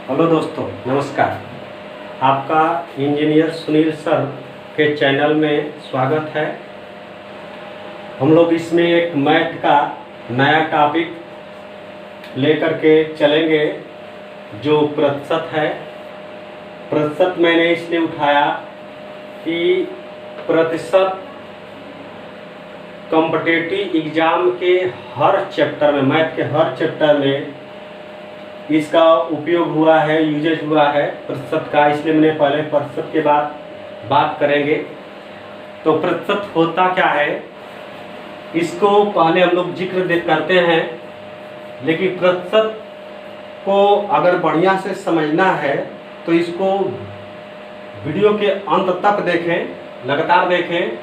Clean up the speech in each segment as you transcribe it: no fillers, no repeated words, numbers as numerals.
Hello दोस्तों, नमस्कार। आपका इंजीनियर सुनील सर के चैनल में स्वागत है। हम लोग इसमें एक मैथ का नया टॉपिक लेकर के चलेंगे जो प्रतिशत है। प्रतिशत मैंने इसलिए उठाया कि प्रतिशत कॉम्पिटिटिव एग्ज़ाम के हर चैप्टर में, मैथ के हर चैप्टर में इसका उपयोग हुआ है, यूजेज हुआ है प्रतिशत का। इसलिए मैंने पहले प्रतिशत के बाद बात करेंगे। तो प्रतिशत होता क्या है, इसको पहले हम लोग जिक्र करते हैं। लेकिन प्रतिशत को अगर बढ़िया से समझना है तो इसको वीडियो के अंत तक देखें, लगातार देखें,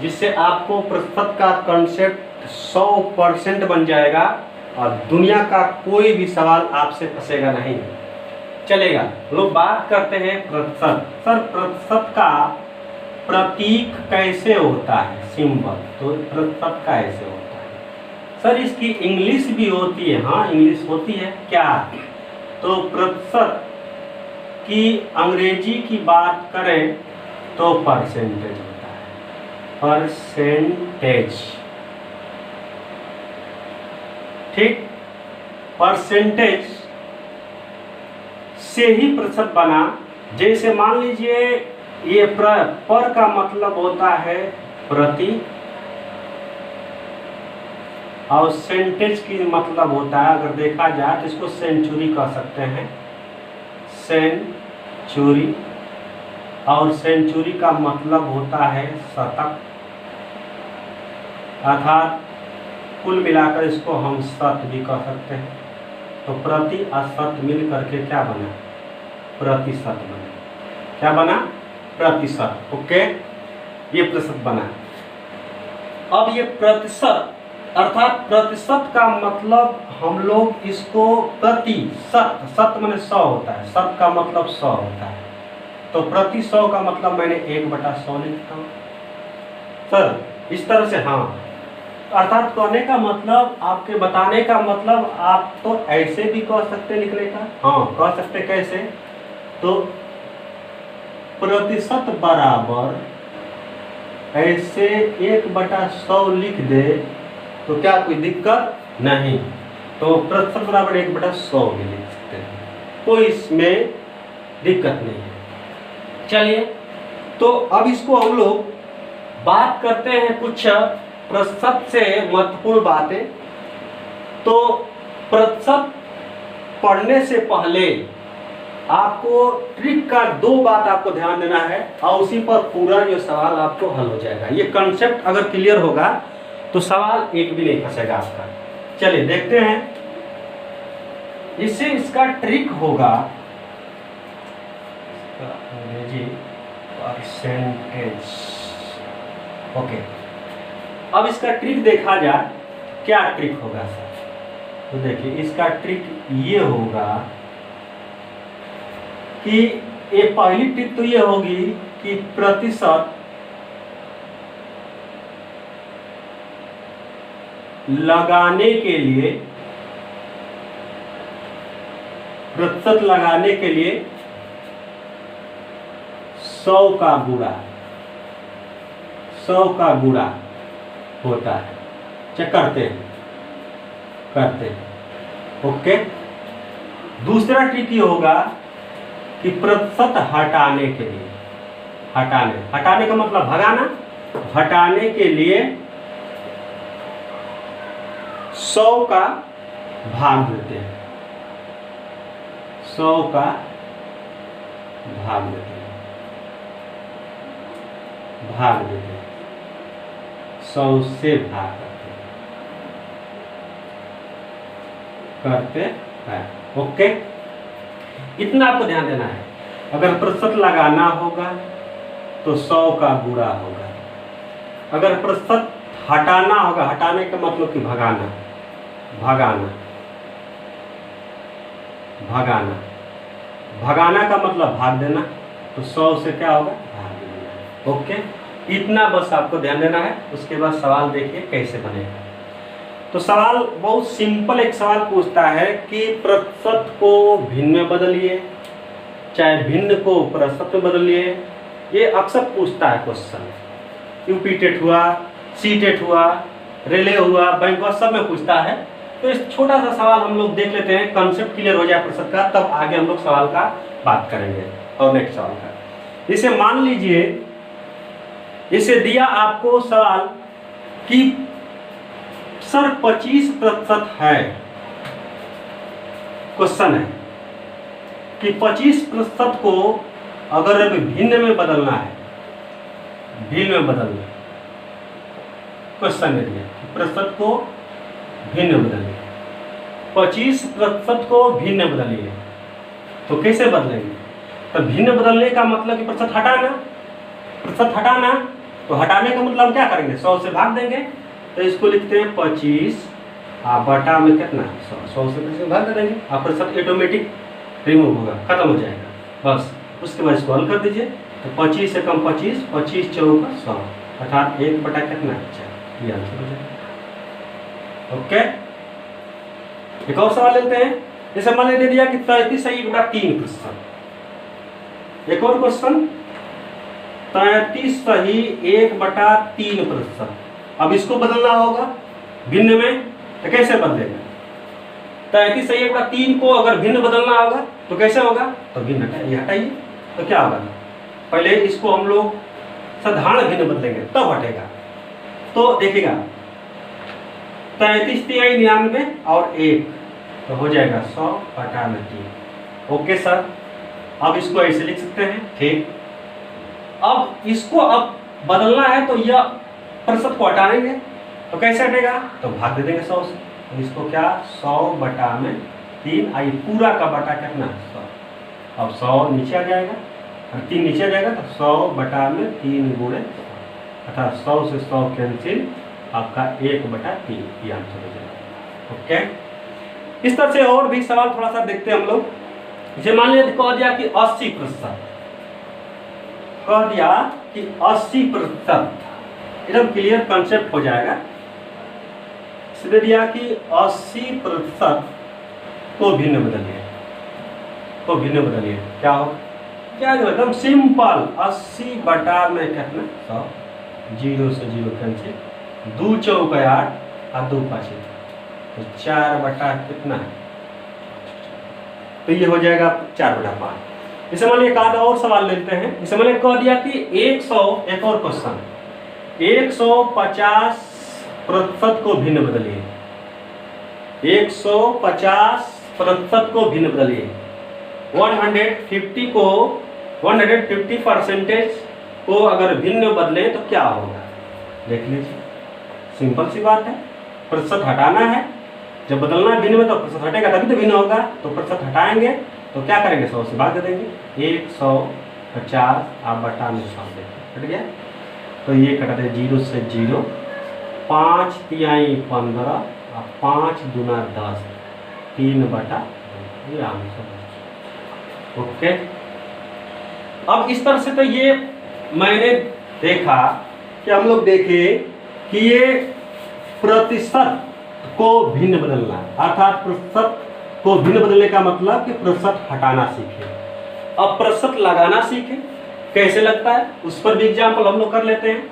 जिससे आपको प्रतिशत का कॉन्सेप्ट 100% बन जाएगा और दुनिया का कोई भी सवाल आपसे फंसेगा नहीं, चलेगा। लोग बात करते हैं प्रतिशत। सर, प्रतिशत का प्रतीक कैसे होता है, सिंबल, तो प्रतिशत का ऐसे होता है। सर, इसकी इंग्लिश भी होती है। हाँ, इंग्लिश होती है। क्या? तो प्रतिशत की अंग्रेजी की बात करें तो परसेंटेज होता है, परसेंटेज। ठीक, परसेंटेज से ही प्रतिशत बना। जैसे मान लीजिए ये पर का मतलब होता है प्रति, और सेंटेज की मतलब होता है, अगर देखा जाए तो इसको सेंचुरी कह सकते हैं, सेंचुरी। और सेंचुरी का मतलब होता है शतक, अर्थात कुल मिलाकर इसको हम शत भी कह सकते हैं। तो प्रति और शत मिल करके क्या बना? प्रतिशत बना। क्या बना? प्रतिशत। ओके, ये प्रतिशत बना। अब ये प्रतिशत अर्थात प्रतिशत का मतलब हम लोग इसको प्रतिशत, शत माने 100 होता है, शत का मतलब 100 होता है। तो प्रति 100 का मतलब मैंने 1/100 लिखता हूँ। सर, इस तरह से। हाँ, अर्थात कहने का मतलब, आपके बताने का मतलब, आप तो ऐसे भी कह सकते लिखने का। हाँ, कह सकते। कैसे? तो प्रतिशत बराबर ऐसे 1/100 लिख दे तो क्या कोई दिक्कत नहीं। तो प्रतिशत बराबर 1/100 भी लिख सकते हैं, कोई इसमें दिक्कत नहीं है। चलिए, तो अब इसको हम लोग बात करते हैं कुछ प्रतिशत से महत्वपूर्ण बातें। तो प्रतिशत पढ़ने से पहले आपको ट्रिक का 2 बात आपको ध्यान देना है, और उसी पर पूरा जो सवाल आपको हल हो जाएगा। ये कंसेप्ट अगर क्लियर होगा तो सवाल एक भी नहीं फंसेगा आपका। चलिए देखते हैं। इससे इसका ट्रिक होगा अंग्रेजी परसेंटेज। ओके, अब इसका ट्रिक देखा जाए, क्या ट्रिक होगा सर? तो देखिए, इसका ट्रिक ये होगा कि ये पहली ट्रिक तो ये होगी कि प्रतिशत लगाने के लिए, प्रतिशत लगाने के लिए 100 का गुणा, 100 का गुणा होता है। चेक करते हैं। ओके, दूसरा ट्रिक ये होगा कि प्रतिशत हटाने के लिए, हटाने का मतलब भगाना, हटाने के लिए 100 का भाग देते हैं, 100 का भाग देते हैं, 100 से भाग करते हैं। ओके, इतना आपको ध्यान देना है। अगर प्रतिशत लगाना होगा तो 100 का गुणा होगा। अगर प्रतिशत हटाना होगा, हटाने का मतलब कि भगाना, भगाना का मतलब भाग देना। तो 100 से क्या होगा? भाग देना। ओके, इतना बस आपको ध्यान देना है। उसके बाद सवाल देखिए कैसे बनेगा। तो सवाल बहुत सिंपल एक सवाल पूछता है कि प्रतिशत को भिन्न में बदलिए, चाहे भिन्न को प्रतिशत में बदलिए। ये अक्सर पूछता है क्वेश्चन, यूपी टेट हुआ, सी टेट हुआ, रेलवे हुआ, बैंक हुआ, सब में पूछता है। तो इस छोटा सा सवाल हम लोग देख लेते हैं, कंसेप्ट क्लियर हो जाए प्रतिशत का, तब आगे हम लोग सवाल का बात करेंगे। और नेक्स्ट सवाल का, इसे मान लीजिए, इसे दिया आपको सवाल कि सर 25% है, क्वेश्चन है कि 25% को अगर भिन्न में बदलना है, भिन्न में बदलना, क्वेश्चन में दिया प्रतिशत को भिन्न बदलिए, 25% को भिन्न बदलिए। तो कैसे बदलेंगे? तो भिन्न बदलने का मतलब कि प्रतिशत हटाना, प्रतिशत हटाना, तो हटाने का मतलब हम क्या करेंगे, 100 से भाग देंगे। तो इसको लिखते हैं 25 बटा में कितना, 100 से भाग दे देंगे, आप प्रतिशत ऑटोमेटिक रिमूव होगा, खत्म हो जाएगा बस। उसके बाद इसको हल कर दीजिए, तो 25 से कम 25, 25 चौका 100, अर्थात 1 बटा कितना, 4, ये आंसर हो जाएगा। ओके, एक और सवाल लेते हैं। जैसे मान दे दिया कि 33 सही 1/3%। एक और क्वेश्चन, 33 सही 1/3%। अब इसको बदलना होगा भिन्न में, तो कैसे बदलेगा? 33 सही 1/3 को अगर भिन्न बदलना होगा तो कैसे होगा? तो भिन्न हटाइए, तो क्या होगा? पहले इसको हम लोग साधारण भिन्न बदलेंगे तब हटेगा। तो देखिएगा 33 तिहाई 99 और 1, तो हो जाएगा 100 बटा में 3। ओके सर, अब इसको ऐसे लिख सकते हैं, ठीक। अब इसको अब बदलना है तो यह प्रतिशत को हटा देंगे, तो कैसे हटेगा? तो भाग दे देंगे 100 से। तो इसको क्या, 100 बटा में 3, आई पूरा का बटा कितना, 100। अब 100 नीचे आ जाएगा और 3 नीचे आ जाएगा, तो 100 बटा में 3 गुणे 100, अर्थात 100 से 100 कैंसिल, आपका 1/3 ये आंसर हो जाएगा। ओके, इस तरह से और भी सवाल थोड़ा सा देखते हैं हम लोग। जैसे मान लीजिए कह दिया कि 80%, कह दिया कि 80%, एकदम क्लियर कंसेप्ट हो जाएगा। सीधे दिया कि 80% को भिन्न बदलिए, को भिन्न बदलिए, क्या हो, क्या एकदम सिंपल, 80 बटा में कितना, 100, 0 से 0 कैंसिल, 2 चौका 8 और 2 5, तो 4 बटा कितना है, तो ये हो जाएगा 4/5। इसे मान लीजिए एक आधा और सवाल लेते हैं। इसे मान लीजिए कह दिया कि 100, एक और क्वेश्चन, 150% को भिन्न बदलिए, 150% को भिन्न बदलिए, 150% को अगर भिन्न बदले तो क्या होगा? देख लीजिए, सिंपल सी बात है, प्रतिशत हटाना है, जब बदलना है भिन्न में तो प्रतिशत हटेगा तभी तो भिन्न होगा। तो प्रतिशत हटाएंगे तो क्या करेंगे, 100 से भाग दे देंगे, 150 आप बटा में 100 हट गया, तो ये कटा दे 0 से 0, 5 तिहाई 15 और 5 दूना 10, 3/2, ये आंसर। ओके, अब इस तरह से तो ये मैंने देखा कि हम लोग देखे कि ये प्रतिशत को भिन्न बदलना, अर्थात प्रतिशत को भिन्न बदलने का मतलब कि प्रतिशत हटाना सीखे। अब प्रतिशत लगाना सीखे, कैसे लगता है उस पर भी एग्जाम्पल हम लोग कर लेते हैं।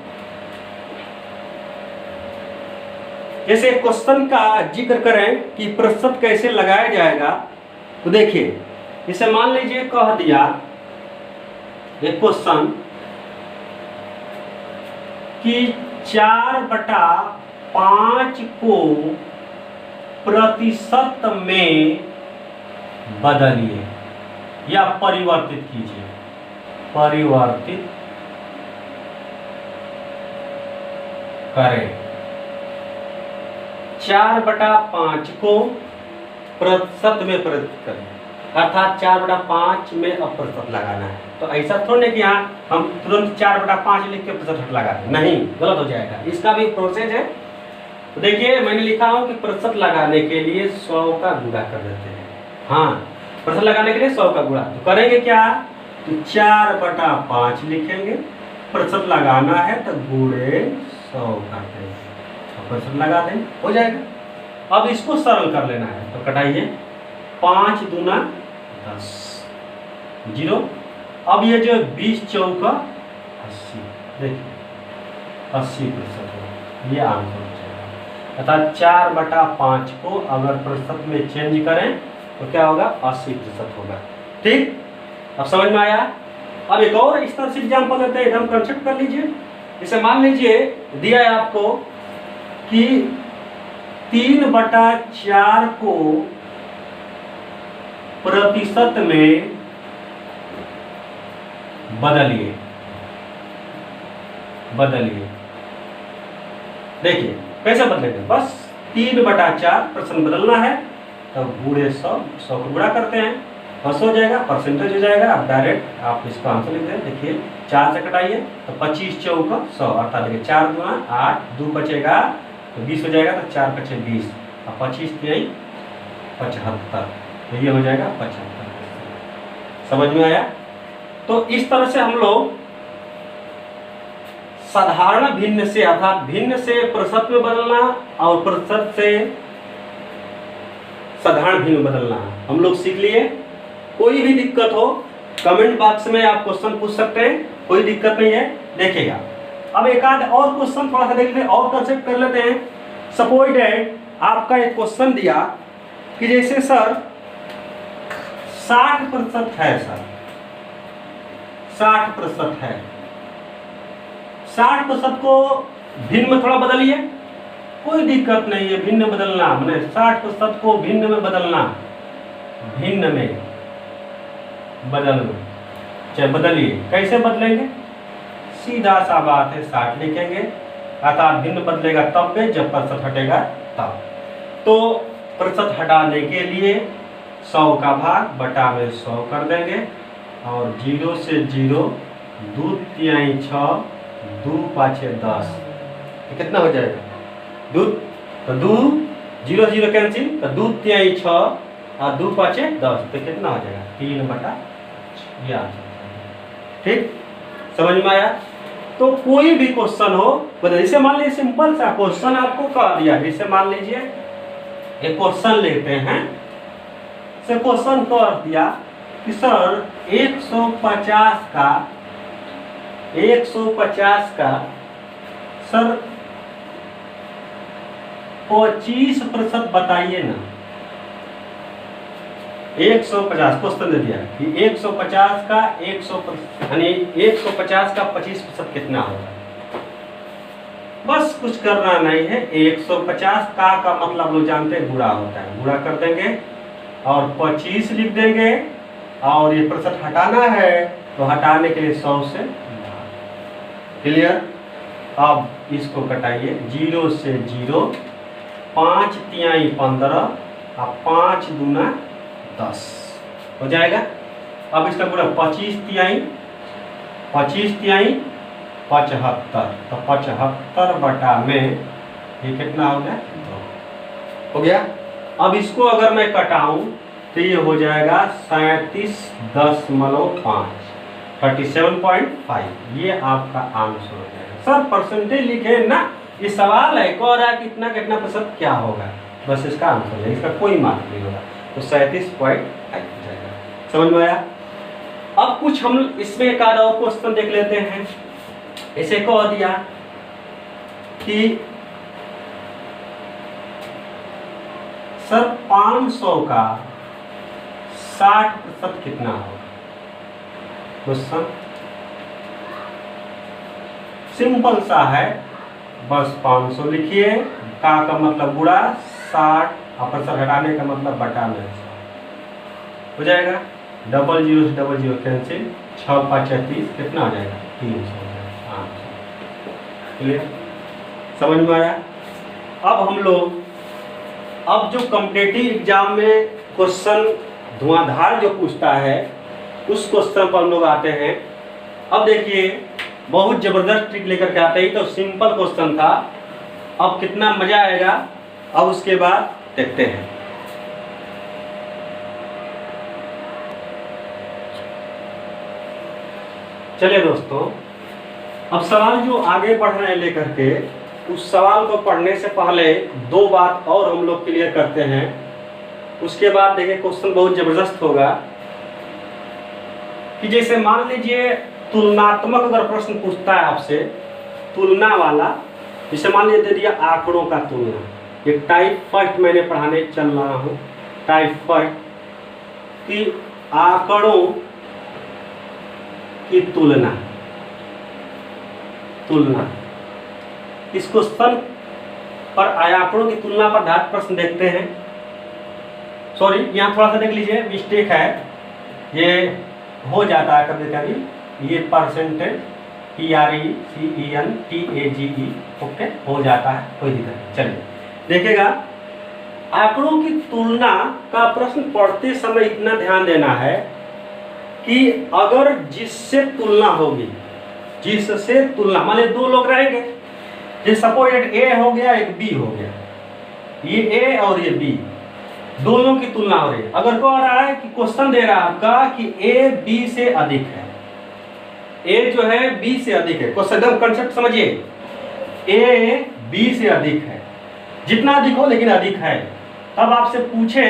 जैसे क्वेश्चन का जिक्र करें कि प्रतिशत कैसे लगाया जाएगा, तो देखिए, इसे मान लीजिए कह दिया एक क्वेश्चन कि 4/5 को प्रतिशत में बदलिए या परिवर्तित कीजिए, परिवर्तित करें। 4/5 को प्रतिशत में परिवर्तित करें, अर्थात 4/5 में अब प्रतिशत लगाना है। तो ऐसा थोड़ी कि यहाँ हम तुरंत 4/5 लिख के प्रतिशत लगा दें, नहीं, गलत हो जाएगा। इसका भी प्रोसेस है। तो देखिए, मैंने लिखा हूँ कि प्रतिशत लगाने के लिए 100 का गुणा कर देते हैं। हाँ, प्रतिशत लगाने के लिए 100 का गुणा, तो करेंगे क्या, तो 4/5 लिखेंगे, प्रतिशत लगाना है तो गुणे 100 कर देंगे, तो प्रतिशत लगा देंगे, हो जाएगा। अब इसको सरल कर लेना है, तो कटाइए 5 दूना 10 0। अब ये जो 20 चौका 80, देखिए 80% होगा, ये आंसर हो जाएगा। अर्थात 4/5 को अगर प्रतिशत में चेंज करें तो क्या होगा, 80% होगा। ठीक, अब समझ में आया। अब एक और इस तरह से एग्जाम्पल लेते हैं, एकदम कंसेप्ट कर लीजिए। इसे मान लीजिए दिया है आपको कि 3/4 को प्रतिशत में बदलिए। देखिए कैसे बदलेंगे, बस 3/4 परसेंट बदलना है, तब गुणे 100 को गुणा करते हैं, बस हो जाएगा, परसेंटेज हो जाएगा। आप डायरेक्ट आप इसका आंसर लिख दें। देखिए 4 से कटाइए तो 25 चौका 100, अर्थात देखिए 4 दूना 8, 2 बचेगा तो 20 हो जाएगा, तो 4 बचे 20 और 25 3 75, तो ये हो जाएगा 75। समझ में आया। तो इस तरह से हम लोग साधारण भिन्न से, अर्थात भिन्न से प्रतिशत में बदलना और प्रतिशत से साधारण भिन्न बदलना हम लोग सीख लिए। कोई भी दिक्कत हो कमेंट बॉक्स में आप क्वेश्चन पूछ सकते हैं, कोई दिक्कत नहीं है। देखिएगा अब एक आध और क्वेश्चन थोड़ा सा देख लेते हैं और कंसेप्ट कर लेते हैं। सपोज दैट आपका एक क्वेश्चन दिया कि जैसे सर 60% है, सर 60% है, 60% को भिन्न में थोड़ा बदलिए, कोई दिक्कत नहीं है। भिन्न बदलना मैंने 60% को भिन्न में बदलना, भिन्न में बदलना, चाहे बदलिए। कैसे बदलेंगे, सीधा सा बात है, 60 लिखेंगे, अर्थात भिन्न बदलेगा तब में जब प्रतिशत हटेगा तब। तो प्रतिशत हटाने के लिए 100 का भाग बटा में 100 कर देंगे और 0 से 0, 2 तिहाई 6, 2 पाँचे 10, तो कितना हो जाएगा, 2 तो 2 0 0 कैंसिल, तो 2 तिहाई 6 और 2 पाँचे 10, तो कितना हो जाएगा 3/, ये आंसर। ठीक, समझ में आया। तो कोई भी क्वेश्चन हो, जैसे मान लीजिए सिंपल सा क्वेश्चन आपको कह दिया, जैसे मान लीजिए एक क्वेश्चन लेते हैं, से क्वेश्चन कह दिया कि सर 150 का सर 25% बताइए ना। 150 क्वेश्चन दे दिया कि 150 का 100% यानी 150 का 25% कितना होगा। बस कुछ करना नहीं है, 150 का मतलब लोग जानते हैं गुणा होता है, गुणा कर देंगे और 25 लिख देंगे और ये प्रतिशत हटाना है तो हटाने के लिए 100 से क्लियर। अब इसको कटाइए, 0 से 0, 5 तिहाई 15 और 5 दूना 10 हो जाएगा। अब इसका गुणा 25 तिहाई 75, तो 75 बटा में ये कितना हो गया, 2 हो गया। अब इसको अगर मैं कटाऊं तो ये हो जाएगा 37.5, 37.5, ये आपका आंसर हो जाएगा। सर परसेंटेज लिखे ना, ये सवाल है कह रहा है कितना कितना प्रतिशत क्या होगा, बस इसका आंसर है, इसका कोई मार्क नहीं होगा, तो 37.5 हो जाएगा। समझ में आया। अब कुछ हम इसमें एक आधा और क्वेश्चन देख लेते हैं। इसे कह दिया कि सर 500 का 60% कितना होगा। क्वेश्चन सिंपल सा है, बस 500 लिखिए, का मतलब गुणा 60 और प्रतिशत हटाने का मतलब बटा में 100 हो जाएगा। 00 से 00 कैंसिल, 6 5 30, कितना हो जाएगा 300 हो जाएगा आंसर। क्लियर, समझ में आया। अब हम लोग अब जो कॉम्पिटिटिव एग्जाम में क्वेश्चन धुआंधार जो पूछता है उस क्वेश्चन पर हम लोग आते हैं। अब देखिए बहुत जबरदस्त ट्रिक लेकर के आते ही, तो सिंपल क्वेश्चन था, अब कितना मजा आएगा अब उसके बाद देखते हैं। चलिए दोस्तों, अब सवाल जो आगे बढ़ रहे हैं लेकर के उस सवाल को पढ़ने से पहले दो बात और हम लोग क्लियर करते हैं। उसके बाद देखिए क्वेश्चन बहुत जबरदस्त होगा कि जैसे मान लीजिए तुलनात्मक अगर प्रश्न पूछता है आपसे, तुलना वाला, जैसे मान लीजिए दे दिया आंकड़ों का तुलना। एक टाइप फर्स्ट मैंने पढ़ाने चल रहा हूँ, टाइप फर्स्ट कि आंकड़ों की तुलना। इस क्वेश्चन पर आंकड़ों की तुलना पर आधारित प्रश्न देखते हैं। सॉरी, यहाँ थोड़ा सा देख लीजिए, मिस्टेक है, ये हो जाता है कभी कभी, ये परसेंटेज PRECENTAGE ओके हो जाता है, कोई दिक्कत नहीं। चलिए देखिएगा, आंकड़ों की तुलना का प्रश्न पढ़ते समय इतना ध्यान देना है कि अगर जिससे तुलना होगी, जिससे तुलना, मान लीजिए दो लोग रहेंगे, जैसे सपोज एक ए हो गया एक बी हो गया, ये ए और ये बी, दोनों की तुलना हो रही है। अगर कह रहा है कि क्वेश्चन दे रहा है आपका कि ए बी से अधिक है, ए जो है बी से अधिक है, क्वेश्चन एकदम कंसेप्ट समझिए, ए बी से अधिक है, जितना अधिक हो लेकिन अधिक है। तब आपसे पूछे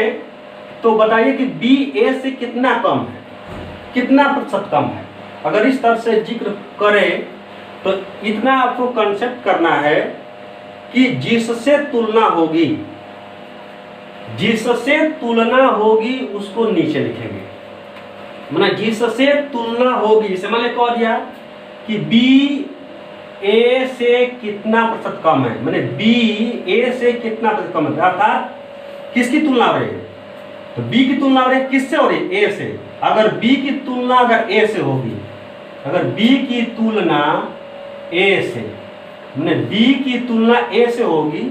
तो बताइए कि बी ए से कितना कम है, कितना प्रतिशत कम है। अगर इस तरह से जिक्र करें तो इतना आपको कंसेप्ट करना है कि जिससे तुलना होगी, जिससे तुलना होगी उसको नीचे लिखेंगे। माना जिससे तुलना होगी, जैसे मैंने कह दिया कि बी ए से कितना प्रतिशत कम है, माने बी ए से कितना प्रतिशत कम है, अर्थात किसकी तुलना हो रही है, तो बी की तुलना हो रही है किससे हो रही है, ए से। अगर बी की तुलना अगर ए से होगी, अगर बी की तुलना ए से, माने बी की तुलना ए से होगी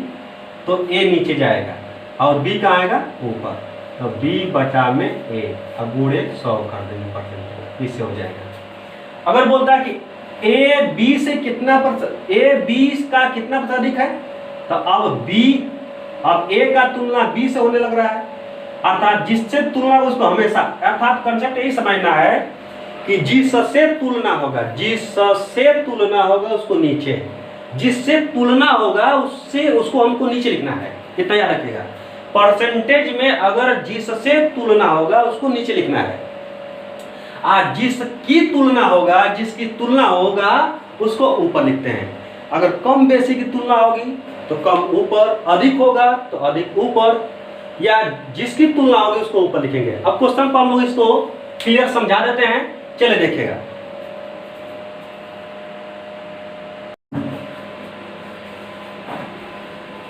तो ए नीचे जाएगा और बी कहाँ आएगा, ऊपर, तो बी बचा में ए, अब गुणे 100 कर देंगे परसेंटेज, इससे हो जाएगा। अगर बोलता है कि ए बी से कितना प्रतिशत, ए बी का कितना प्रतिशत अधिक है, तो अब बी, अब ए का तुलना बी से होने लग रहा है, अर्थात जिससे तुलना उसको हमेशा, अर्थात कंसेप्ट यही समझना है कि जिससे तुलना होगा, जिससे तुलना होगा उसको नीचे, जिससे तुलना होगा उससे, उसको हमको नीचे लिखना है, इतना याद रखिएगा। परसेंटेज में अगर जिससे तुलना होगा उसको नीचे लिखना है, आज जिसकी तुलना होगा, जिसकी तुलना होगा उसको ऊपर लिखते हैं। अगर कम बेसी की तुलना होगी तो कम ऊपर, अधिक होगा तो अधिक ऊपर, या जिसकी तुलना होगी उसको ऊपर लिखेंगे। अब क्वेश्चन पर हम लोग इसको क्लियर समझा देते हैं, चले देखिएगा।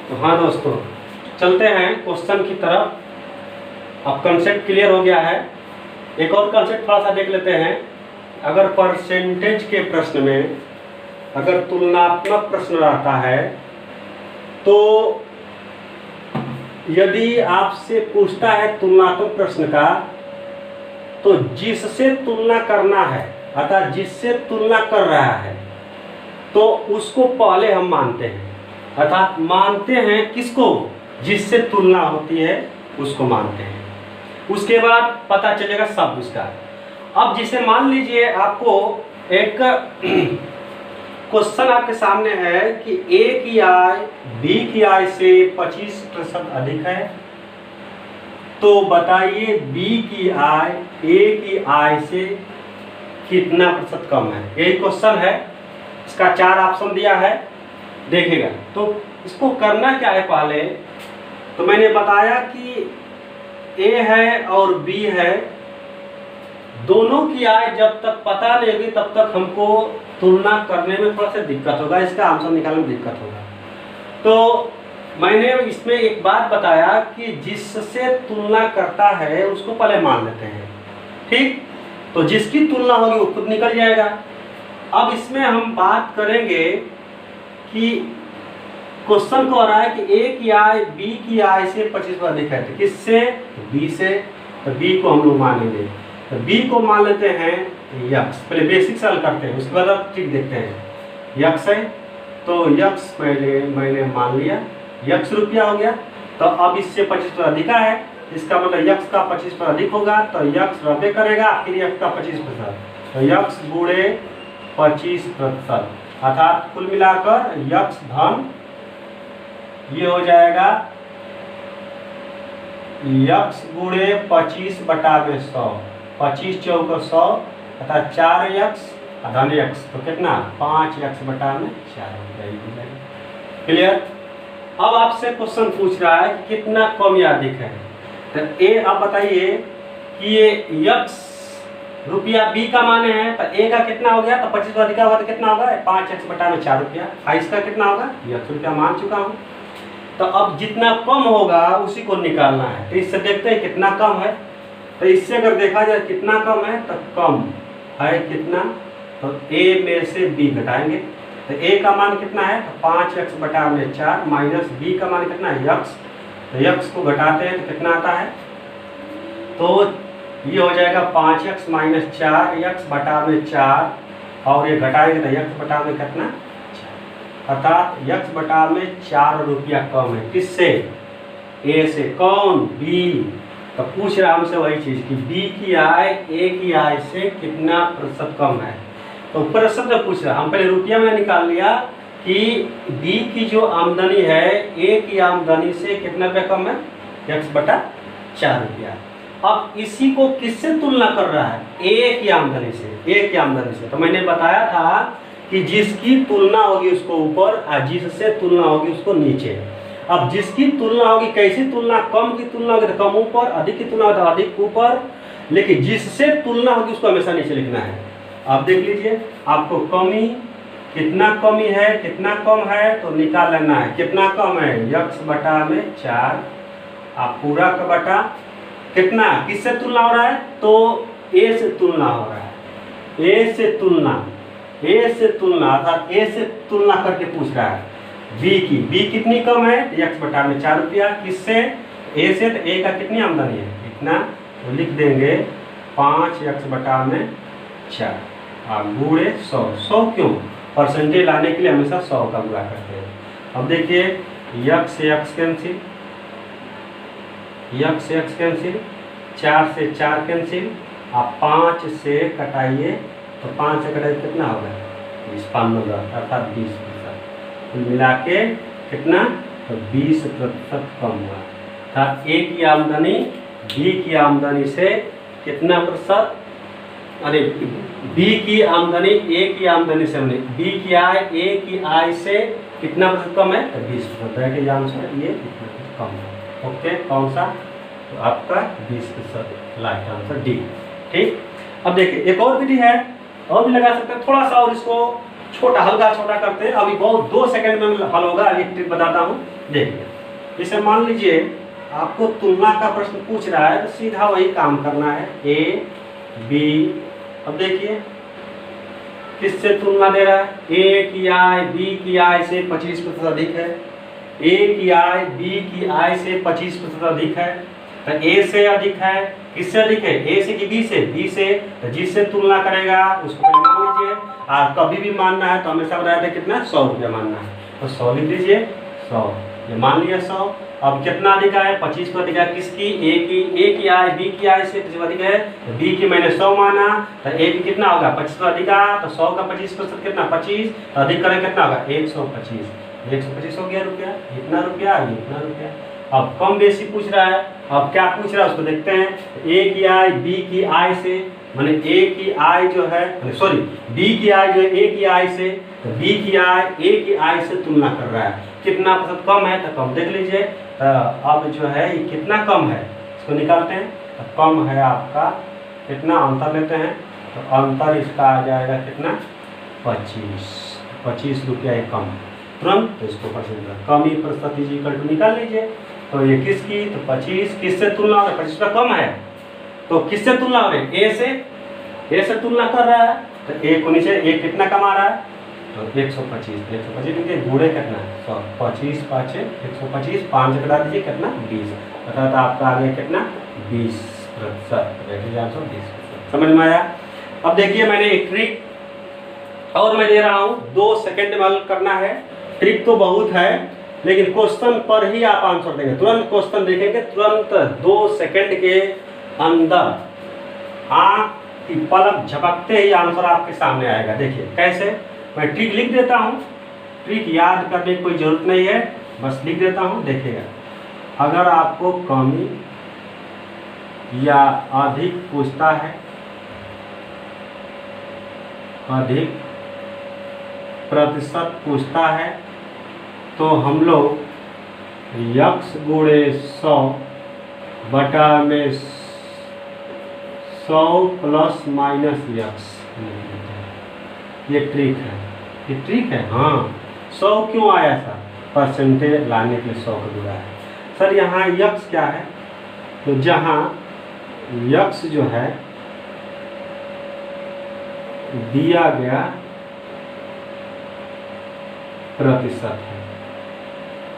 तो हाँ दोस्तों, चलते हैं क्वेश्चन की तरफ। अब कंसेप्ट क्लियर हो गया है, एक और कंसेप्ट थोड़ा सा देख लेते हैं। अगर परसेंटेज के प्रश्न में अगर तुलनात्मक प्रश्न रहता है तो यदि आपसे पूछता है तुलनात्मक प्रश्न का, तो जिससे तुलना करना है, अर्थात जिससे तुलना कर रहा है, तो उसको पहले हम मानते हैं, अर्थात मानते हैं किसको, जिससे तुलना होती है उसको मानते हैं। उसके बाद पता चलेगा शब्द उसका। अब जिसे मान लीजिए आपको एक क्वेश्चन आपके सामने है कि ए की आय बी की आय से 25% अधिक है, तो बताइए बी की आय ए की आय से कितना प्रतिशत कम है। यही क्वेश्चन है, इसका 4 ऑप्शन दिया है, देखिएगा। तो इसको करना क्या है, पहले तो मैंने बताया कि ए है और बी है, दोनों की आय जब तक पता नहीं होगी तब तक हमको तुलना करने में थोड़ा सा दिक्कत होगा, इसका आंसर निकालने में दिक्कत होगा। तो मैंने इसमें एक बात बताया कि जिससे तुलना करता है उसको पहले मान लेते हैं, ठीक। तो जिसकी तुलना होगी वो खुद निकल जाएगा। अब इसमें हम बात करेंगे कि क्वेश्चन कह रहा है कि ए की आय बी की आय से 25% अधिक है, तो किससे, बी से, तो बी को हम लोग मानेंगे। तो बी को मान लेते हैं यक्स, पहले बेसिक से हल करते हैं, उसके बाद आप ठीक देखते हैं। यक्स है तो यक्स पहले मैंने मान लिया, यक्स रुपया हो गया। तो अब इससे 25% अधिक है, इसका मतलब यक्स का 25% अधिक होगा, तो यक्स रद्द करेगा, फिर यक्स का 25%, तो यक्स गुणे 25%, अर्थात कुल मिलाकर यक्स धन ये हो जाएगा यक्स गुणे 25/100, 25 चौक 100 अर्थात 4 यक्स धन यक्स, तो कितना 5 यक्स/4 हो जाएगा। क्लियर। अब आपसे क्वेश्चन पूछ रहा है कि कितना कम या अधिक है, तो ए अब बताइए कि ये यक्स रुपया बी का मान है, तो ए का कितना हो गया, तो 25 अधिक होगा तो कितना होगा 5 यक्स/4 रुपया। इसका कितना होगा, यक्स रुपया मान चुका हूँ। तो अब जितना कम होगा उसी को निकालना है, तो इससे देखते हैं कितना कम है। तो इससे अगर देखा जाए कितना कम है, तो कम है कितना, तो ए में से बी घटाएंगे। तो ए का मान कितना है, तो 5 यक्स/4 माइनस बी का मान कितना है यक्स, तो यक्स को घटाते हैं तो कितना आता है, तो ये हो जाएगा 5 यक्स माइनस 4 यक्स/4 और ये घटाएंगे तो यक्स/में कितना, अर्थात यक्स/4 रुपया कम है। किससे, ए से। कौन, बी। तो पूछ रहा हमसे वही चीज कि बी की आय ए की आय से कितना प्रतिशत कम है। तो प्रतिशत में पूछ रहा, हम पहले रुपया में निकाल लिया कि बी की जो आमदनी है ए की आमदनी से कितना रुपया कम है, यक्स/4 रुपया। अब इसी को किससे तुलना कर रहा है, ए की आमदनी से, ए की आमदनी से। तो मैंने बताया था कि जिसकी तुलना होगी उसको ऊपर और जिससे तुलना होगी उसको नीचे। अब जिसकी तुलना होगी, कैसी तुलना, कम की तुलना होगी तो कम ऊपर, अधिक की तुलना होगी तो अधिक ऊपर, लेकिन जिससे तुलना होगी उसको हमेशा नीचे लिखना है। आप देख लीजिए, आपको कमी, कितना कमी है, कितना कम है, तो निकाल लेना है। कितना कम है, यक्स/4 आप पूरा का बटा कितना, किससे तुलना हो रहा है, तो ए से तुलना हो रहा है। ए से तुलना, ए से तुलना अर्थात ए से तुलना करके पूछ रहा है बी की। बी कितनी कम है, यक्स/4 रुपया। किससे, ए से। तो ए का कितनी आमदनी है, इतना, तो लिख देंगे 5 यक्स/4 गुणे 100। 100 क्यों, परसेंटेज लाने के लिए हमेशा 100 का गुणा करते हैं। अब देखिए यक्स से यक्स कैंसिल, यक्स से यक्स कैंसिल, 4 से 4 कैंसिल, आप 5 से कटाइए तो 5 से कटाइए कितना होगा, 20 अर्थात 20%। कुल मिला के कितना, तो 20% कम हुआ। अर्थात ए की आमदनी बी की आमदनी से कितना प्रतिशत, अरे बी की आमदनी ए की आमदनी से, हमने बी की आय ए की आय से कितना प्रतिशत कम है, तो 20%। आंसर ये कम है। ओके, कौन सा, तो आपका 20% लास्ट आंसर डी। ठीक। अब देखिए एक और विधि है, और भी लगा सकते हैं, थोड़ा सा और इसको छोटा, हल्का छोटा करते हैं। अभी बहुत 2 सेकंड में हल होगा। अभी ट्रिक बताता हूँ, देखिए। जैसे मान लीजिए आपको तुलना का प्रश्न पूछ रहा है, तो सीधा वही काम करना है, ए बी। अब देखिए किससे तुलना दे रहा है, ए की आय बी की आय से 25% अधिक है, ए की आय बी की आय से 25% अधिक है। तो ए से अधिक है, किससे अधिक है, ए से कि बी से, बी से। तो जिससे तुलना करेगा उसको पहले मान लीजिए, और कभी भी मानना है तो हमेशा बताया था कितना, 100 रुपया मानना है। तो 100 लिख लीजिए, 100 ये मान लिया 100। अब कितना अधिक है, 25% अधिक है, किसकी, ए की आय बी की आय से अधिक है, तो बी की मैंने 100 माना, तो ए की कितना होगा 25% अधिक, तो 100 का 25% कितना 25, तो अधिक करें कितना होगा 125। 125 हो गया रुपया, इतना रुपया, ये इतना रुपया। अब कम बेसी पूछ रहा है, अब क्या पूछ रहा है उसको देखते हैं। ए की आय बी की आय से, माने ए की आय जो है, सॉरी बी की आय जो है ए की आय से, तो बी की आय ए की आय से तुलना कर रहा है। कितना प्रतिशत कम है, तो कम देख लीजिए। अब जो है ये कितना कम है, इसको निकालते हैं। तो कम है आपका कितना, अंतर लेते हैं, तो अंतर इसका आ जाएगा कितना, 25 रुपया ये कम तुरंत। तो इसको परसेंट कम ही प्रतिशत इक्वल टू निकाल लीजिए। तो ये किसकी, तो 25 किससे तुलना हो रहा है, 25 रुपया कम है, तो किससे तुलना हो रही है, ए से तुलना कर रहा है। तो ए को नीचे, ए कितना कमा रहा है, तो 125 देखिए गुणे कितना, 100, 25 5 125, 5 घटा दीजिए कितना 20, अर्थात आपका आ गया कितना 20%। आंसर 20%। समझ में आया। अब देखिए मैंने एक ट्रिक और मैं दे रहा हूँ, 2 सेकंड में हल करना है। ट्रिक तो बहुत है, लेकिन क्वेश्चन पर ही आप आंसर देंगे। तुरंत क्वेश्चन देखेंगे, तुरंत 2 सेकंड के अंदर आँख की पलक झपकते ही आंसर आपके सामने आएगा। देखिए कैसे, मैं ट्रिक लिख देता हूँ। ट्रिक याद करने की कोई ज़रूरत नहीं है, बस लिख देता हूँ, देखिएगा। अगर आपको कमी या अधिक पूछता है, अधिक प्रतिशत पूछता है, तो हम लोग यक्स गुणे 100 बटा में 100 प्लस माइनस यक्स, ये ट्रिक है, ये ट्रिक है। हाँ, 100 क्यों आया सर? परसेंटेज लाने के लिए 100 का जुड़ा है सर। यहाँ यक्स क्या है? तो जहाँ यक्स जो है दिया गया प्रतिशत है।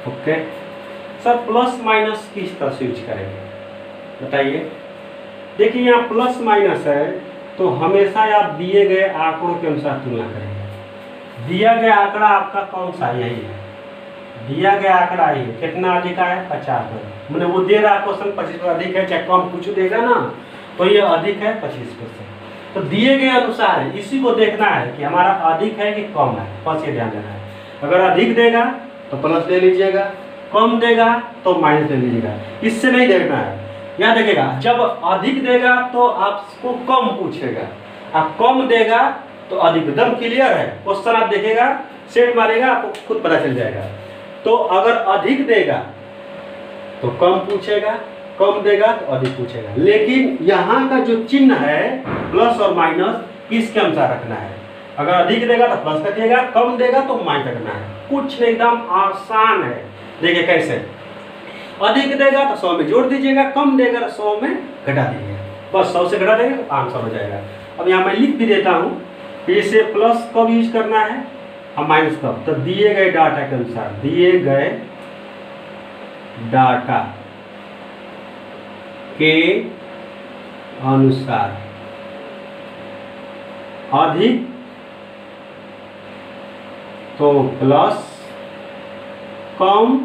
ओके सर, प्लस माइनस किस तरह से यूज करेंगे बताइए। देखिए यहाँ प्लस माइनस है तो हमेशा आप दिए गए आंकड़ों के अनुसार तुलना करेंगे। दिया गया आंकड़ा आपका कौन सा? यही है, दिया गया आंकड़ा ही है। कितना अधिक आया? 50। मैंने वो दे रहा क्वेश्चन 25% अधिक है, चाहे कम कुछ देगा ना, तो ये अधिक है 25%। तो दिए गए अनुसार है, इसी को देखना है कि हमारा अधिक है कि कम है, बस ये ध्यान देना है। अगर अधिक देगा तो प्लस ले लीजिएगा, कम देगा तो माइनस ले लीजिएगा, इससे नहीं देखना है। यहाँ देखिएगा, जब अधिक देगा तो आपको कम पूछेगा, आप कम देगा तो अधिक। एकदम क्लियर है क्वेश्चन, आप देखिएगा, सेट मारेगा, आपको खुद पता चल जाएगा। तो अगर अधिक देगा तो कम पूछेगा, कम देगा तो अधिक पूछेगा। लेकिन यहाँ का जो चिन्ह है प्लस और माइनस, किसके अनुसार रखना है? अगर अधिक देगा तो प्लस रखिएगा, कम देगा तो माइनस रखना है। कुछ एकदम आसान है। देखिए कैसे, अधिक देगा तो 100 में जोड़ दीजिएगा, कम देगा तो 100 में घटा दीजिएगा, बस 100 से घटा देंगे तो आंसर हो जाएगा। अब यहाँ मैं लिख भी देता हूँ, इसे प्लस कब यूज करना है और माइनस कब? तो दिए गए डाटा के अनुसार, दिए गए डाटा के अनुसार अधिक तो प्लस, कम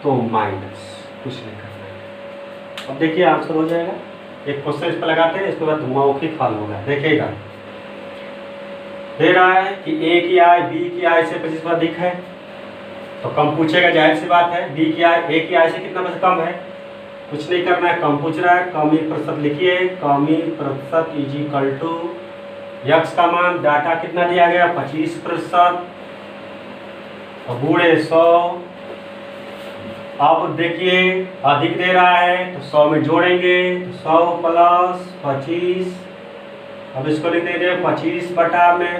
तो माइनस, कुछ नहीं करना है। अब देखिए आंसर हो जाएगा। एक क्वेश्चन इस पर लगाते हैं, इसके बाद मौखिक हल होगा। देखिएगा, दे रहा है कि ए की आय बी की आय से 25% अधिक है, तो कम पूछेगा, जाहिर सी बात है। बी की आय ए की आय से कितना % कम है? कुछ नहीं करना है, कम पूछ रहा है, कमी प्रतिशत लिखिए। कमी प्रतिशत इज इक्वल टू यक्स का मान, डाटा कितना दिया गया? 25% गुणे 100। अब देखिए अधिक दे रहा है तो 100 में जोड़ेंगे, तो 100 प्लस 25। अब इसको लिख देंगे 25 बटा में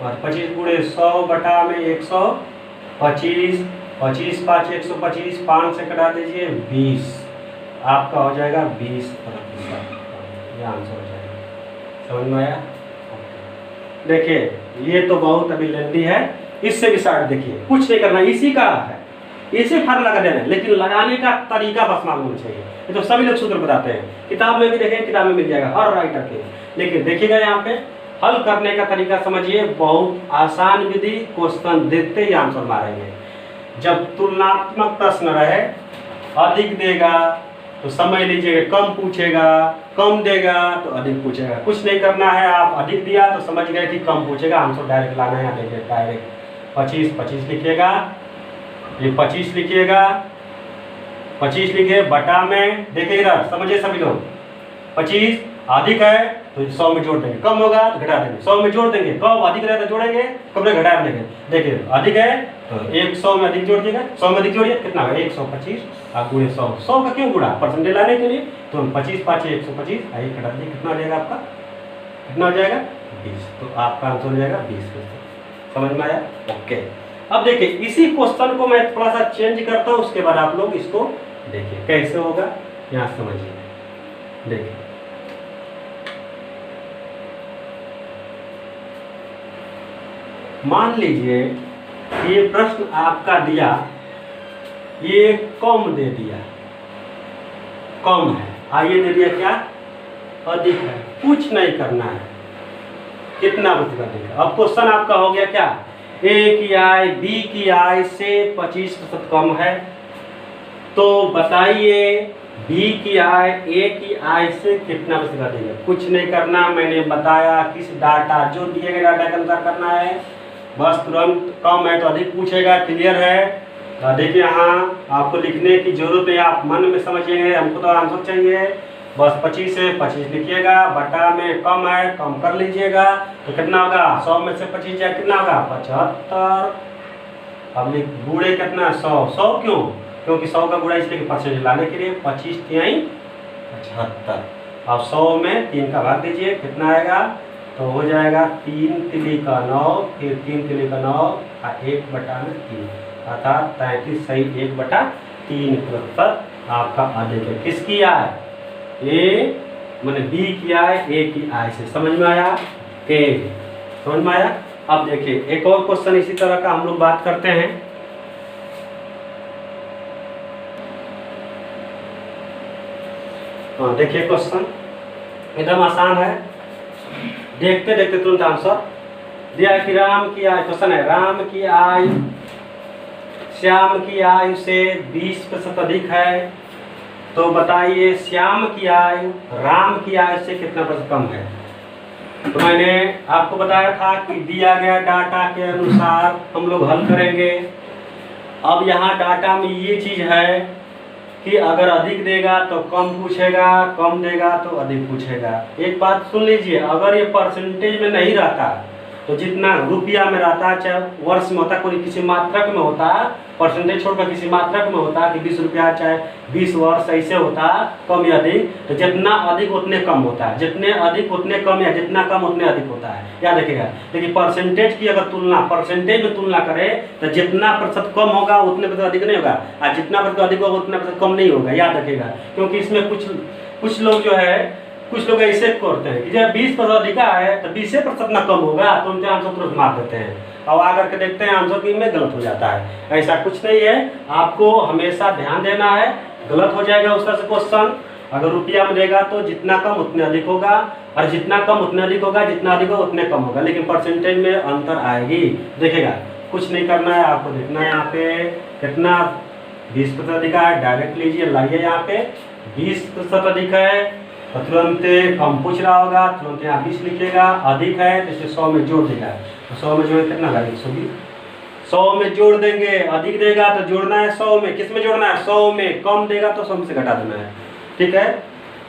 25 गुणे 100 बटा में 125। 25 5 125, 5 से कटा दीजिए 20, आपका हो जाएगा 20%। ये आंसर हो जाएगा। समझ में आया? देखिए ये तो बहुत अभी लेंदी है, इससे भी शार्ट देखिए, कुछ नहीं करना, इसी का है, इसे फर लगा देना है, लेकिन लगाने का तरीका बस मालूम होना चाहिए। ये तो सभी लोग सूत्र बताते हैं, किताब में भी देखें, किताब में मिल जाएगा हर राइटर के। लेकिन देखिएगा यहाँ पे हल करने का तरीका समझिए, बहुत आसान विधि, क्वेश्चन देखते ही आंसर मारेंगे। जब तुलनात्मक प्रश्न रहे, अधिक देगा तो समझ लीजिएगा कम पूछेगा, कम देगा तो अधिक पूछेगा। कुछ नहीं करना है, आप अधिक दिया तो समझ गए कि कम पूछेगा, आंसर डायरेक्ट लाना है। देखिए डायरेक्ट 25 लिखिएगा, ये 25 लिखिएगा, 25 लिखे बटा में, देखिए इधर समझिए सभी लोग, 25 अधिक है तो 100 में जोड़ देंगे, कम होगा तो घटा देंगे, 100 में जोड़ देंगे, कब अधिक रहे तो जोड़ेंगे, कब रहे घटा देंगे। देखिए अधिक है तो 100 में अधिक जोड़ दिएगा, 100 में अधिक जोड़िए, कितना होगा 125 और गुणे 100। 100 का क्यों गुणा? परसेंटेज लाने के लिए। तो 25 5 125, आइए घटा दीजिए, कितना हो जाएगा आपका? कितना हो जाएगा? 20। तो आपका आंसर हो जाएगा 20%। समझ में आया? ओके। अब देखिए इसी क्वेश्चन को मैं थोड़ा सा चेंज करता हूँ, उसके बाद आप लोग इसको देखिए कैसे होगा, यहाँ समझिए। देखिए मान लीजिए ये प्रश्न आपका दिया, ये कम दे दिया, कम है, आइए दे दिया क्या? अधिक है। कुछ नहीं करना है, कितना बचेगा देगा। अब क्वेश्चन आपका हो गया क्या? ए की आय बी की आय से 25% कम है, तो बताइए बी की आय ए की आय से कितना बचेगा देगा। कुछ नहीं करना, मैंने बताया किस डाटा, जो दिए गए डाटा के अनुसार करना है। बस तुरंत, कम है तो अधिक पूछेगा, क्लियर है। देखिए यहाँ आपको लिखने की जरूरत नहीं, आप मन में समझिए, हमको तो आंसर चाहिए। बस 25 से 25 लिखिएगा, बटा में कम है, कम कर लीजिएगा तो कितना होगा, 100 में से 25 जाए कितना होगा 75। अब गुणे कितना 100 क्यों, क्योंकि 100 का गुणा इसलिए परसेंटेज लाने के लिए 25 तिहाई 75। अब 100 में 3 का भाग दीजिए, कितना आएगा, तो हो जाएगा 3 तिली का 9, फिर 3 तिली का 9 और 1/3, अर्थात 33 सही 1/3% आपका अधिक है। किसकी आय, ए मैंने बी की आय, ए की आय से। समझ में आया, ए समझ में आया। अब देखिए एक और क्वेश्चन इसी तरह का हम लोग बात करते हैं। हाँ देखिए क्वेश्चन एकदम आसान है, देखते देखते तुरंत आंसर दिया है कि राम की आय, क्वेश्चन है राम की आय श्याम की आयु से 20% अधिक है, तो बताइए श्याम की आयु राम की आयु से कितना % कम है। तो मैंने आपको बताया था कि दिया गया डाटा के अनुसार हम लोग हल करेंगे। अब यहाँ डाटा में ये चीज़ है कि अगर अधिक देगा तो कम पूछेगा, कम देगा तो अधिक पूछेगा। एक बात सुन लीजिए, अगर ये परसेंटेज में नहीं रहता तो जितना रुपया में रहता, चाहे वर्ष में होता, कोई किसी मात्रक में होता, परसेंटेज छोड़कर किसी मात्रक में होता कि 20 रुपया चाहे 20 वर्ष ऐसे होता कम या अधिक, तो जितना अधिक उतने कम होता है, जितने अधिक उतने कम या जितना कम उतने अधिक होता है, याद रखिएगा। लेकिन परसेंटेज की अगर तुलना परसेंटेज में तुलना करें तो जितना प्रतिशत कम होगा उतने प्रतिशत अधिक नहीं होगा, और जितना प्रतिशत अधिक होगा उतना प्रतिशत कम नहीं होगा, याद रखिएगा। क्योंकि इसमें कुछ लोग जो है, कुछ लोग ऐसे करते हैं कि जब 20% अधिका है तो 20% ना कम होगा तो उनके आंसर तुरंत मार देते हैं, और आकर के देखते हैं आंसर की में गलत हो जाता है। ऐसा कुछ नहीं है, आपको हमेशा ध्यान देना है, गलत हो जाएगा उस तरह से क्वेश्चन। अगर रुपया में देगा तो जितना कम उतने अधिक होगा, और जितना कम उतने अधिक होगा, जितना अधिक होगा उतने कम होगा, लेकिन परसेंटेज में अंतर आएगी। देखिएगा कुछ नहीं करना है, आपको देखना है यहाँ पे कितना 20% अधिक है, डायरेक्ट लीजिए, लाइए यहाँ पे 20% अधिक है तो तुरंत कम पूछ रहा होगा, तुरंत यहाँ 20 लिखिएगा, अधिक है तो इसे 100 में जोड़ देगा, तो 100 में जोड़ कितना लगा 120, 100 में जोड़ देंगे। अधिक देगा तो जोड़ना है 100 में, किस में जोड़ना है 100 में, कम देगा तो 100 में से घटा देना है, ठीक है।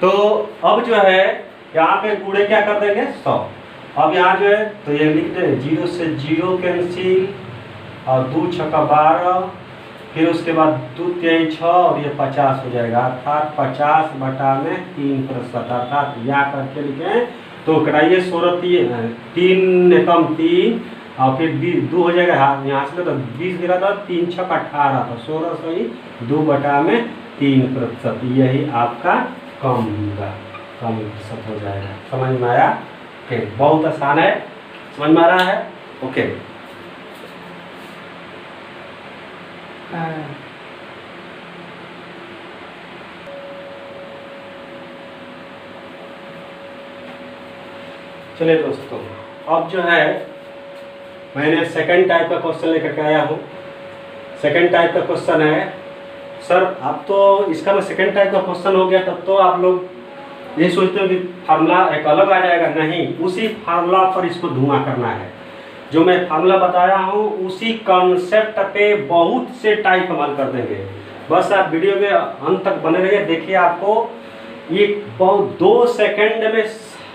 तो अब जो है यहाँ पे गुणे क्या कर देंगे 100। अब यहाँ जो है तो ये लिख दें 0 से 0 कैंसिल, और 2 छक्का 12, फिर उसके बाद 2 3 6 और ये 50 हो जाएगा, अर्थात 50/3%, अर्थात या करके लिखें तो कटाइए 16 3 कम 3 और फिर 2 हो जाएगा, यहाँ से तो 20 गिरा था, 3 6 18 तो 16 सही 2/3%, यही आपका कम होगा, कम प्रतिशत हो जाएगा। समझ में आया? ओके, बहुत आसान है, समझ में आ रहा है? ओके चलिए दोस्तों, अब जो है मैंने सेकंड टाइप का क्वेश्चन लेकर के आया हूँ। सेकंड टाइप का क्वेश्चन है, सर अब तो इसका मैं सेकंड टाइप का क्वेश्चन हो गया, तब तो आप लोग ये सोचते हो कि फार्मूला एक अलग आ जाएगा, नहीं, उसी फार्मूला पर इसको धुआं करना है। जो मैं फार्मूला बताया हूँ उसी कॉन्सेप्ट पे बहुत से टाइप अमल कर देंगे। बस आप वीडियो के अंत तक बने रहिए, देखिए आपको ये बहुत 2 सेकंड में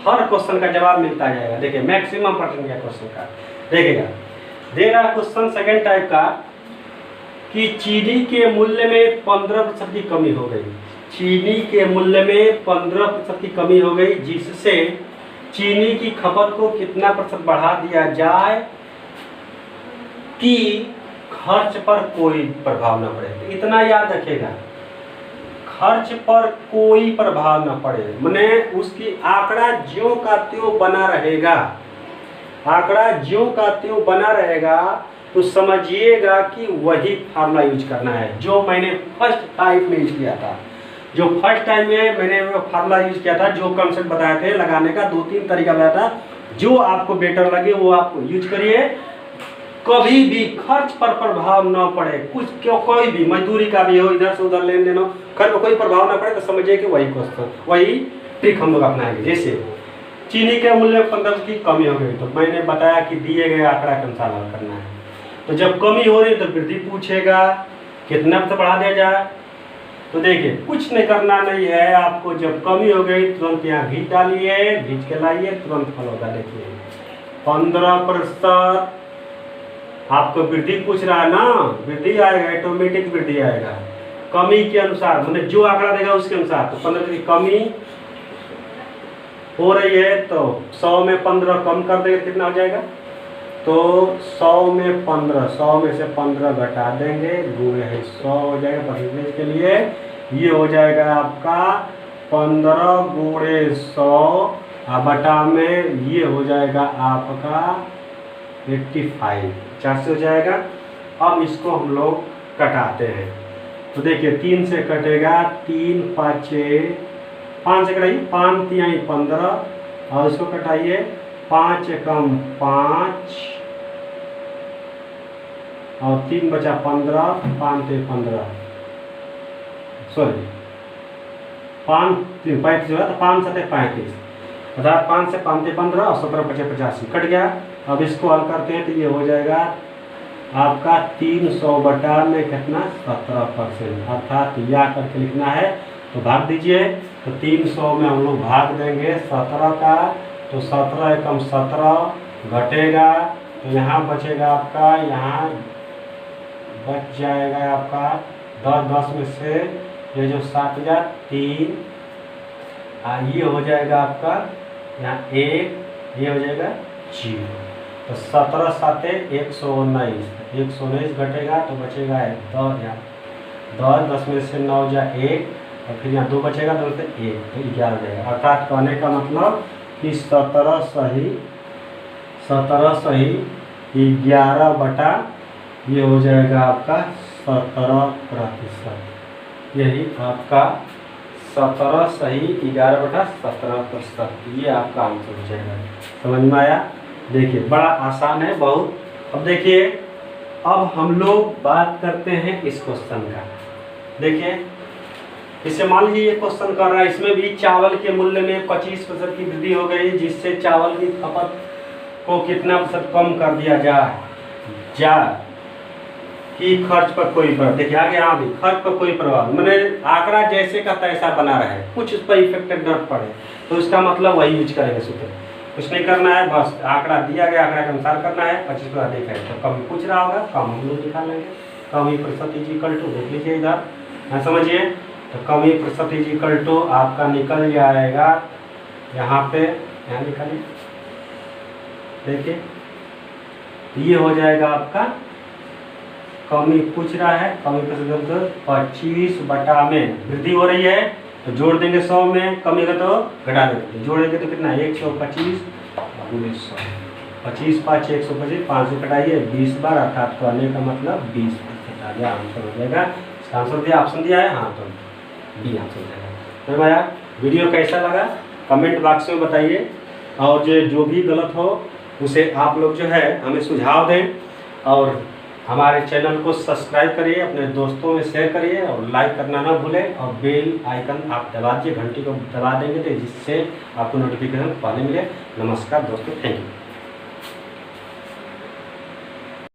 हर क्वेश्चन का जवाब मिलता जाएगा। देखिए मैक्सिमम परसेंट का क्वेश्चन का देखिएगा, दे रहा क्वेश्चन सेकंड टाइप का कि चीनी के मूल्य में 15% की कमी हो गई, चीनी के मूल्य में 15% की कमी हो गई, जिससे चीनी की खपत को कितना % बढ़ा दिया जाए कि खर्च पर कोई प्रभाव न पड़े। इतना याद रखिएगा, खर्च पर कोई प्रभाव न पड़े, माने उसकी आंकड़ा ज्यों का त्यों बना रहेगा, आंकड़ा ज्यों का त्यों बना रहेगा, तो समझिएगा कि वही फार्मूला यूज करना है जो मैंने फर्स्ट टाइप में यूज किया था। जो फर्स्ट टाइम में मैंने वो फार्मूला यूज किया था, जो कंसेप्ट बताए थे लगाने का, 2-3 तरीका बताया था, जो आपको बेटर लगे वो आप यूज करिए। कभी भी खर्च पर प्रभाव न पड़े, कुछ क्यों, कोई भी मजदूरी का भी हो, इधर से उधर लेन देन हो, खर्च पर कोई प्रभाव न पड़े, तो समझिए कि वही क्वेश्चन, वही ट्रिक हम लोग अपनाएंगे। जैसे चीनी के मूल्य 15% की कमी हो गई, तो मैंने बताया कि दिए गए आंकड़ा के अनुसार हल करना है। तो जब कमी हो रही है तो वृद्धि पूछेगा, कितना से बढ़ा दिया जाए? तो देखिए कुछ नहीं करना नहीं है आपको। जब कमी हो गई तुरंत यहाँ घीच डालिए, घीच के लाइए, तुरंत फल होगा। देखिए 15% आपको वृद्धि पूछ रहा है ना, वृद्धि आएगा, ऑटोमेटिक वृद्धि आएगा कमी के अनुसार, मतलब जो आंकड़ा देगा उसके अनुसार। तो 15 की कमी हो रही है तो 100 में 15 कम कर देंगे, कितना हो जाएगा? तो 100 में 15, 100 में से 15 घटा देंगे, गुणे है 100 हो जाएगा परसेंटेज के लिए। ये हो जाएगा आपका 15 गुणे 100 बटा में ये हो जाएगा आपका 85, 50 हो जाएगा। अब इसको हम लोग कटाते हैं। तो देखिए 3 से कटेगा, 3 5 5 से कटाइए, 5 3 15 और इसको कटाइए, 5 कम 5 और 3 बचा 15, 5 से 15, सॉरी 5 3 35 हुआ, तो 5 7 35, अर्थात 5 से 5 से 15 और 17 बचे 85, कट गया। अब इसको हल करते हैं तो ये हो जाएगा आपका 300 बटा में कितना? 17%, अर्थात यह करके लिखना है तो भाग दीजिए। तो 300 में हम लोग भाग देंगे 17 का, तो 17 कम 17 घटेगा, तो यहाँ बचेगा आपका, यहाँ बच जाएगा आपका 10 में से ये जो 7003, ये हो जाएगा आपका यहाँ 1, ये हो जाएगा 0। तो 17 7 119, 119 घटेगा तो बचेगा 10, यहाँ 10 में से 9 जा 1 और फिर यहाँ 2 बचेगा, 2 से 1, तो 11 हो जाएगा। अर्थात कहने का मतलब कि 17 सही 11 बटा ये हो जाएगा आपका 17%। यही आपका 17 सही 11 बटा 17%, ये आपका आंसर हो जाएगा। समझ में आया? देखिए बड़ा आसान है बहुत। अब देखिए अब हम लोग बात करते हैं इस क्वेश्चन का। देखिए इसे मान लीजिए ये क्वेश्चन कर रहा है, इसमें भी चावल के मूल्य में 25% की वृद्धि हो गई, जिससे चावल की खपत को कितना % कम कर दिया जाए कि खर्च पर कोई प्रभाव। देखिए आगे यहाँ भी खर्च पर कोई प्रभाव, मैंने आंकड़ा जैसे का तैसा बना रहे, कुछ उस पर इफेक्टेड न पड़े, तो इसका मतलब वही यूज करेंगे सूत्र। कुछ नहीं करना है, बस आंकड़ा दिया गया आंकड़ा के अनुसार करना है। 25% देखा है तो कम पूछ रहा होगा, कम हम लोग निकाल लेंगे। कमी प्रतिशत इज इक्वल टू, देख लीजिए इधर यहाँ समझिए, तो कमी प्रतिशत इज इक्वल टू आपका निकल जाएगा यहाँ पे, यहाँ निकालिए, देखिए ये हो जाएगा आपका, कमी पूछ रहा है, कमी प्रतिशत 25 बटा में वृद्धि हो रही है तो जोड़ देंगे 100 में, कमी का तो घटा देंगे, जोड़ेंगे तो कितना 125 गुणे 100, 25 5 125, 5 से कटाइए 20 बार, अर्थात कहने का मतलब 20% आ गया, आंसर हो जाएगा। आंसर दिया, ऑप्शन दिया है, हाँ तो बी आंसर हो जाएगा। तो भैया वीडियो कैसा लगा कमेंट बॉक्स में बताइए, और जो भी गलत हो उसे आप लोग जो है हमें सुझाव दें, और हमारे चैनल को सब्सक्राइब करिए, अपने दोस्तों में शेयर करिए और लाइक करना ना भूलें, और बेल आइकन आप दबा दीजिए, घंटी को दबा देंगे तो जिससे आपको नोटिफिकेशन पहले मिले। नमस्कार दोस्तों, थैंक यू।